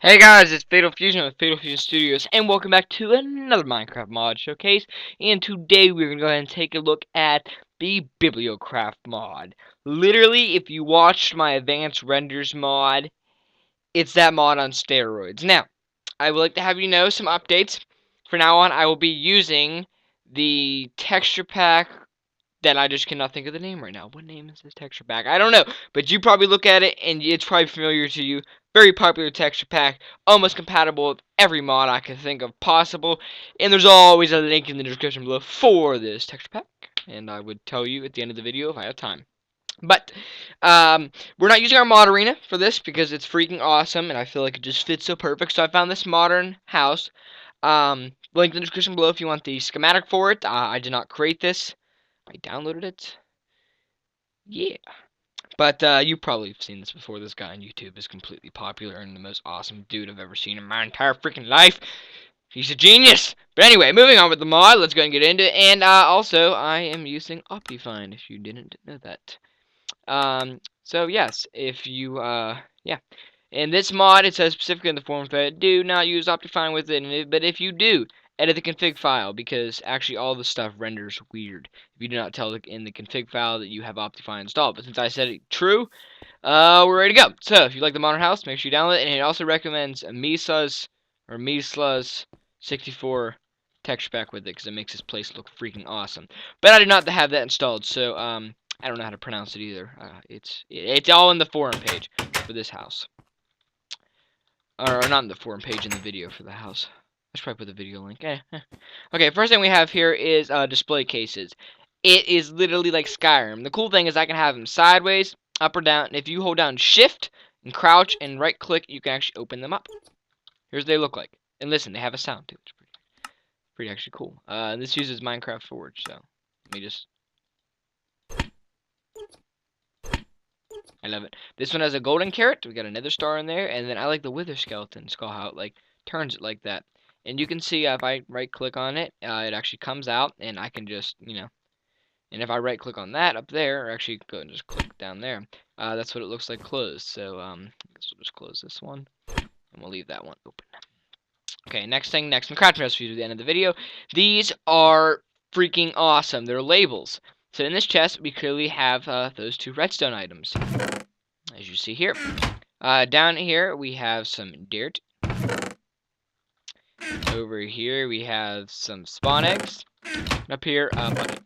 Hey guys, it's Fatal Fusion with Fatal Fusion Studios, and welcome back to another Minecraft mod showcase. And today we're gonna go ahead and take a look at the BiblioCraft mod. Literally, if you watched my advanced renders mod, it's that mod on steroids. Now, I would like to have you know some updates. For now on, I will be using the texture pack that I just cannot think of the name right now. What name is this texture pack? I don't know, but you probably look at it and it's probably familiar to you. Very popular texture pack, almost compatible with every mod I can think of possible. And there's always a link in the description below for this texture pack. And I would tell you at the end of the video if I have time. But we're not using our mod arena for this because it's freaking awesome and I feel like it just fits so perfect. So I found this modern house. Link in the description below if you want the schematic for it. I did not create this. I downloaded it. Yeah. But you probably have seen this before. This guy on YouTube is completely popular and the most awesome dude I've ever seen in my entire freaking life. He's a genius. But anyway, moving on with the mod. Let's go and get into it. And also, I am using Optifine, if you didn't know that. So yes, if you, yeah. In this mod, it says specifically in the form that do not use Optifine with it, but if you do, edit the config file, because actually all the stuff renders weird if you do not tell in the config file that you have Optifine installed. But since I said it true, we're ready to go. So if you like the modern house, make sure you download it, and it also recommends Misla's 64 texture pack with it, because it makes this place look freaking awesome. But I did not have that installed, so I don't know how to pronounce it either. It's all in the forum page for this house. Or not in the forum page, in the video for the house. Let's probably put the video link. Okay, first thing we have here is display cases. It is literally like Skyrim. The cool thing is I can have them sideways, up or down, and if you hold down Shift and crouch and right click, you can actually open them up. Here's what they look like. And listen, they have a sound too. It's pretty actually cool. This uses Minecraft Forge, so let me just... I love it. This one has a golden carrot. We got another star in there, and then I like the wither skeleton skull, how it like turns it like that. And you can see if I right click on it, it actually comes out, and I can just, you know, and if I right click on that up there, or actually go and just click down there, that's what it looks like closed. So I guess we'll just close this one, and we'll leave that one open. Okay, next crafting recipes at the end of the video. These are freaking awesome. They're labels. So in this chest, we clearly have those two redstone items, as you see here. Down here, we have some dirt. Over here, we have some spawn eggs. Up here, bucket.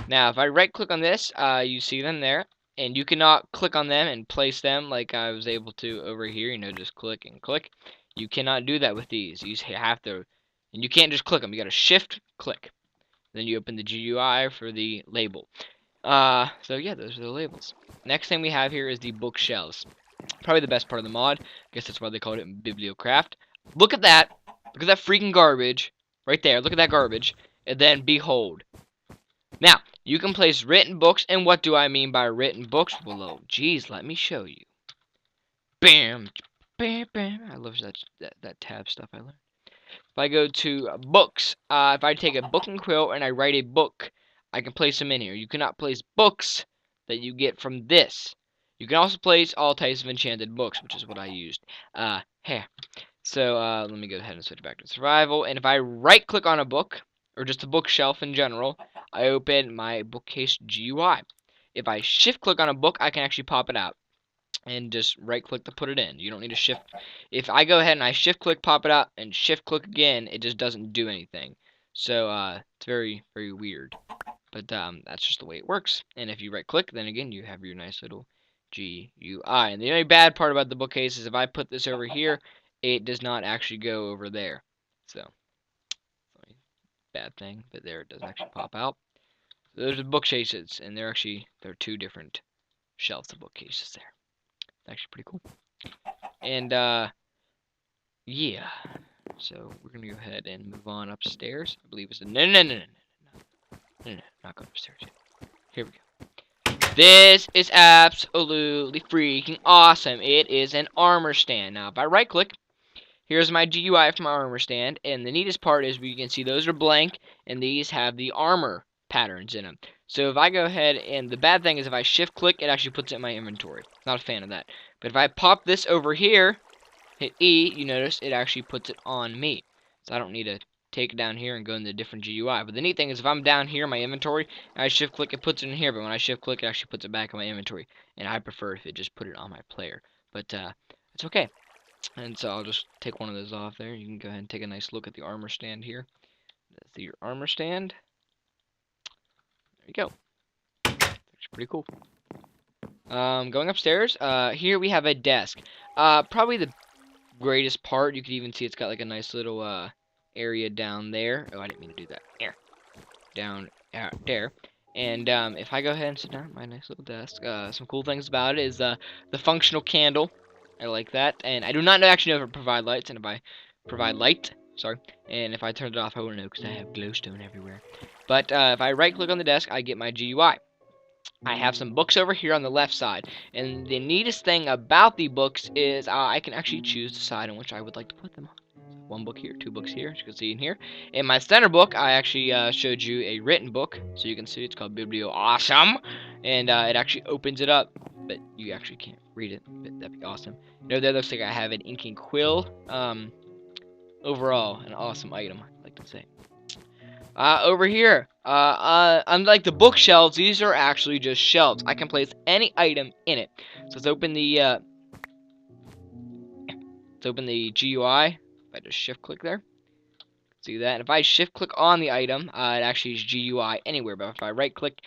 Now, if I right-click on this, you see them there. And you cannot click on them and place them like I was able to over here. You know, just click and click. You cannot do that with these. You have to, and you can't just click them. You got to shift-click. Then you open the GUI for the label. So yeah, those are the labels. Next thing we have here is the bookshelves. Probably the best part of the mod. I guess that's why they called it BiblioCraft. Look at that. Look at that freaking garbage. Right there. Look at that garbage. And then behold. Now, you can place written books. And what do I mean by written books? Well, oh, geez, let me show you. Bam. Bam, bam. I love that tab stuff I learned. If I go to books, if I take a book and quill and I write a book, I can place them in here. You cannot place books that you get from this. You can also place all types of enchanted books, which is what I used. Here. So, let me go ahead and switch back to survival. And if I right-click on a book, or just a bookshelf in general, I open my Bookcase GUI. If I shift-click on a book, I can actually pop it out. And just right-click to put it in. You don't need to shift. If I go ahead and I shift-click, pop it out, and shift-click again, it just doesn't do anything. So, it's very, very weird. But, that's just the way it works. And if you right-click, then again, you have your nice little GUI. And the only bad part about the bookcase is if I put this over here, it does not actually go over there. So, bad thing. But there, it doesn't actually pop out. So those are bookcases, and they're two different shelves of bookcases there. Actually pretty cool. And yeah, so we're gonna go ahead and move on upstairs. I believe it's no, not going upstairs yet. Here we go. This is absolutely freaking awesome. It is an armor stand. Now if I right click, here's my GUI for my armor stand, and the neatest part is you can see those are blank and these have the armor patterns in them. So if I go ahead, and the bad thing is if I shift click, it actually puts it in my inventory. Not a fan of that. But if I pop this over here, hit E, you notice it actually puts it on me. So I don't need to take it down here and go into a different GUI. But the neat thing is if I'm down here in my inventory, and I shift click, it puts it in here. But when I shift click, it actually puts it back in my inventory. And I prefer if it just put it on my player. But it's okay. And so I'll just take one of those off there. You can go ahead and take a nice look at the armor stand here. That's your armor stand. There you go. It's pretty cool. Going upstairs, here we have a desk. Probably the greatest part, you could even see it's got like a nice little area down there. Oh, I didn't mean to do that. There. Down there. And if I go ahead and sit down at my nice little desk, some cool things about it is the functional candle. I like that. And I do not actually know if it provide lights, and if I provide light, sorry, and if I turn it off, I wouldn't know because I have glowstone everywhere. But if I right click on the desk, I get my GUI. I have some books over here on the left side, and the neatest thing about the books is I can actually choose the side on which I would like to put them on. One book here, two books here, as you can see in here. In my center book, I actually showed you a written book, so you can see it's called BiblioAwesome, and it actually opens it up, but you actually can't read it, but that'd be awesome. You know, there looks like I have an inking quill. Overall, an awesome item, I'd like to say. Over here, unlike the bookshelves, these are actually just shelves. I can place any item in it. So let's open the GUI. If I just shift click there, see that. And if I shift click on the item, it actually is GUI anywhere. But if I right click,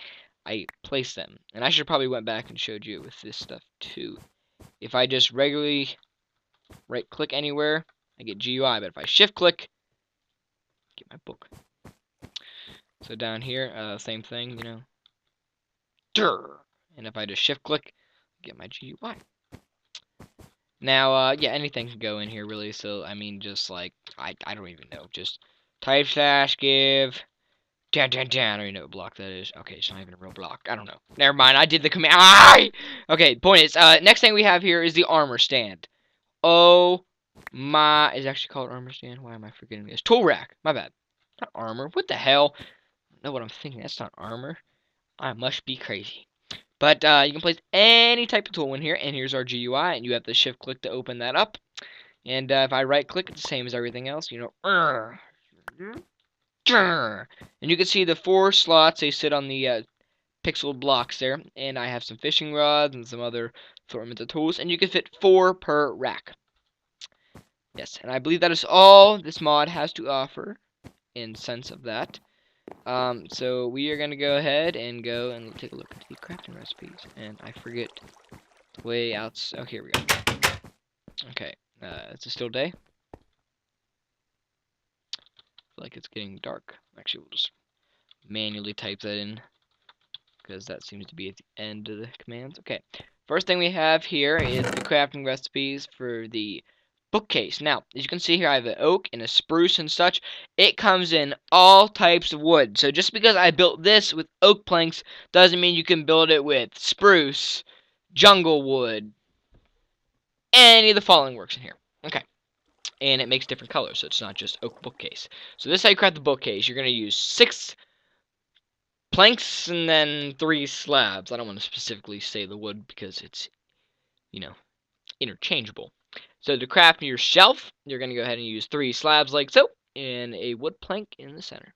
I place them. And I should probably went back and showed you with this stuff too. If I just regularly right click anywhere, I get GUI. But if I shift click, I get my book. So down here, same thing, you know. Durr. And if I just shift click, get my GUI. Now, yeah, anything can go in here really. So I mean, just like I don't even know. Just type slash give. Dan. I don't even know what block that is. Okay, it's not even a real block. I don't know. Never mind. I did the command. Okay. Point is, next thing we have here is the armor stand. Oh my! It's actually called armor stand. Why am I forgetting this? Tool rack. My bad. Not armor. What the hell? I don't know what I'm thinking. That's not armor. I must be crazy. But you can place any type of tool in here, and here's our GUI, and you have to shift click to open that up. And if I right click, it's the same as everything else, you know. And you can see the 4 slots, they sit on the pixel blocks there, and I have some fishing rods and some other assortments of tools, and you can fit 4 per rack. Yes, and I believe that is all this mod has to offer in sense of that. So we are going to go ahead and take a look at the crafting recipes. And I forget the way out. Oh, here we go. Okay, it's a still day. I feel like it's getting dark. Actually, we'll just manually type that in, because that seems to be at the end of the commands. Okay, first thing we have here is the crafting recipes for the bookcase. Now, as you can see here, I have an oak and a spruce and such. It comes in all types of wood. So just because I built this with oak planks doesn't mean you can build it with spruce, jungle wood, any of the following works in here. Okay. And it makes different colors, so it's not just oak bookcase. So this is how you craft the bookcase. You're going to use 6 planks and then 3 slabs. I don't want to specifically say the wood because it's, you know, interchangeable. So to craft your shelf, you're going to go ahead and use 3 slabs like so, and a wood plank in the center.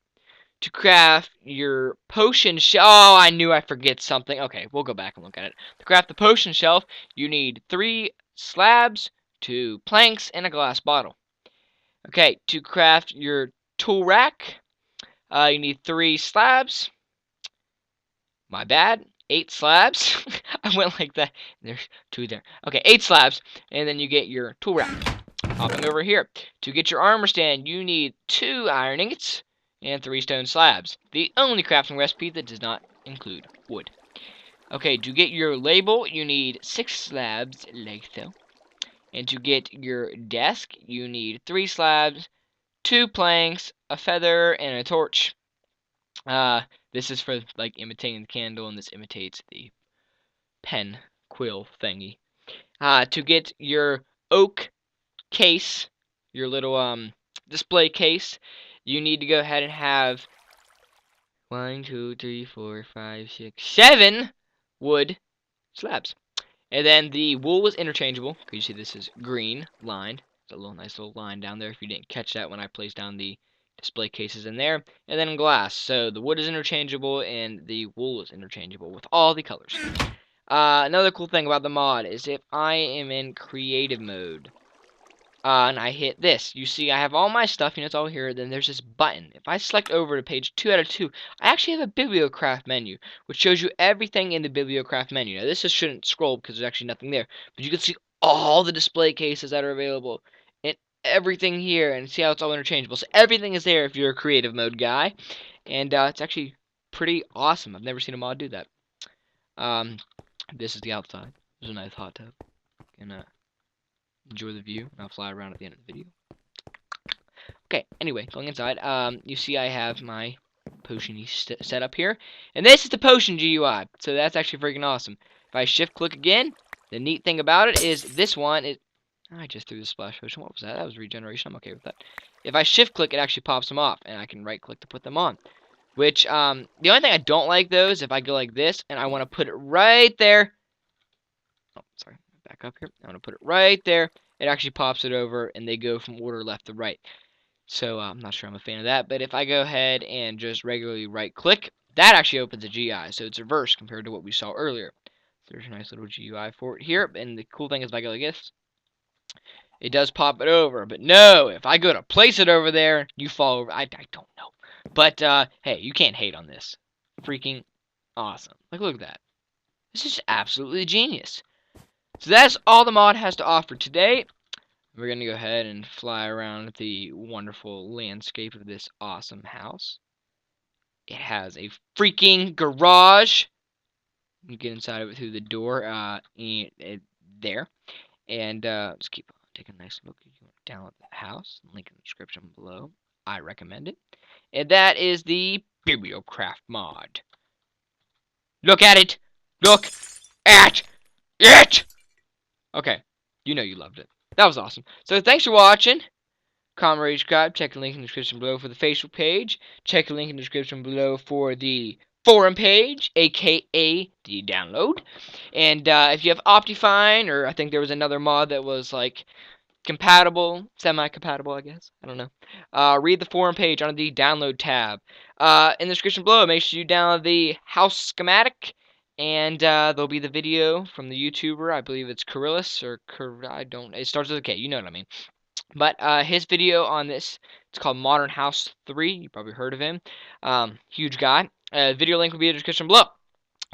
To craft your potion shelf, oh, I knew I forget something. Okay, we'll go back and look at it. To craft the potion shelf, you need 3 slabs, 2 planks, and a glass bottle. Okay, to craft your tool rack, you need 3 slabs. My bad. 8 slabs. I went like that. There's 2 there. Okay, 8 slabs. And then you get your tool rack. Hopping over here. To get your armor stand, you need 2 iron ingots and 3 stone slabs. The only crafting recipe that does not include wood. Okay, to get your label, you need 6 slabs, like so. And to get your desk, you need 3 slabs, 2 planks, a feather, and a torch. This is for, like, imitating the candle, and this imitates the pen quill thingy. To get your oak case, your little, display case, you need to go ahead and have 1, 2, 3, 4, 5, 6, 7 wood slabs. And then the wool is interchangeable, because you see this is green lined. It's a little nice little line down there if you didn't catch that when I placed down the display cases in there. And then glass. So the wood is interchangeable and the wool is interchangeable with all the colors. Another cool thing about the mod is if I am in creative mode, and I hit this, you see I have all my stuff, it's all here, then there's this button. If I select over to page 2 out of 2, I actually have a BiblioCraft menu, which shows you everything in the BiblioCraft menu. Now this just shouldn't scroll because there's actually nothing there, but you can see all the display cases that are available, and everything here, and see how it's all interchangeable. So everything is there if you're a creative mode guy, and it's actually pretty awesome. I've never seen a mod do that. This is the outside. There's a nice hot tub. And enjoy the view, and I'll fly around at the end of the video. Okay, anyway, going inside, you see I have my potion set up here, and this is the potion GUI, so that's actually freaking awesome. If I shift click again, the neat thing about it is this one is, I just threw the splash potion. What was that? That was regeneration. I'm okay with that. If I shift click, it actually pops them off, and I can right click to put them on. Which, the only thing I don't like though is if I go like this, and I want to put it right there. Oh, sorry. Back up here. I'm going to put it right there. It actually pops it over, and they go from order left to right. So I'm not sure I'm a fan of that. But if I go ahead and just regularly right-click, that actually opens a GUI. So it's reverse compared to what we saw earlier. So there's a nice little GUI for it here. And the cool thing is if I go like this, it does pop it over. But no, if I go to place it over there, you fall over. I don't know. But, hey, you can't hate on this. Freaking awesome. Like, look at that. This is absolutely genius. So that's all the mod has to offer today. We're going to go ahead and fly around the wonderful landscape of this awesome house. It has a freaking garage. You get inside of it through the door there. And let's keep on taking a nice look. If you want to download the house, link in the description below. I recommend it. And that is the BiblioCraft mod. Look at it! Look at it! Okay, you know you loved it. That was awesome. So thanks for watching. Comment, rate, subscribe. Check the link in the description below for the Facebook page. Check the link in the description below for the forum page, aka the download. And if you have Optifine, or I think there was another mod that was like compatible, semi-compatible, I guess. I don't know. Read the forum page on the download tab. In the description below, make sure you download the house schematic. And there'll be the video from the YouTuber. I believe it's Coryllis or it starts with a K. You know what I mean. But his video on this, it's called Modern House 3. You probably heard of him. Huge guy. Video link will be in the description below.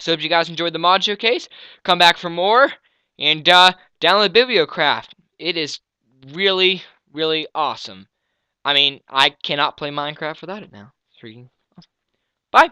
So if you guys enjoyed the mod showcase, come back for more. And download BiblioCraft. It is really, really awesome. I mean, I cannot play Minecraft without it now. It's freaking awesome. Bye.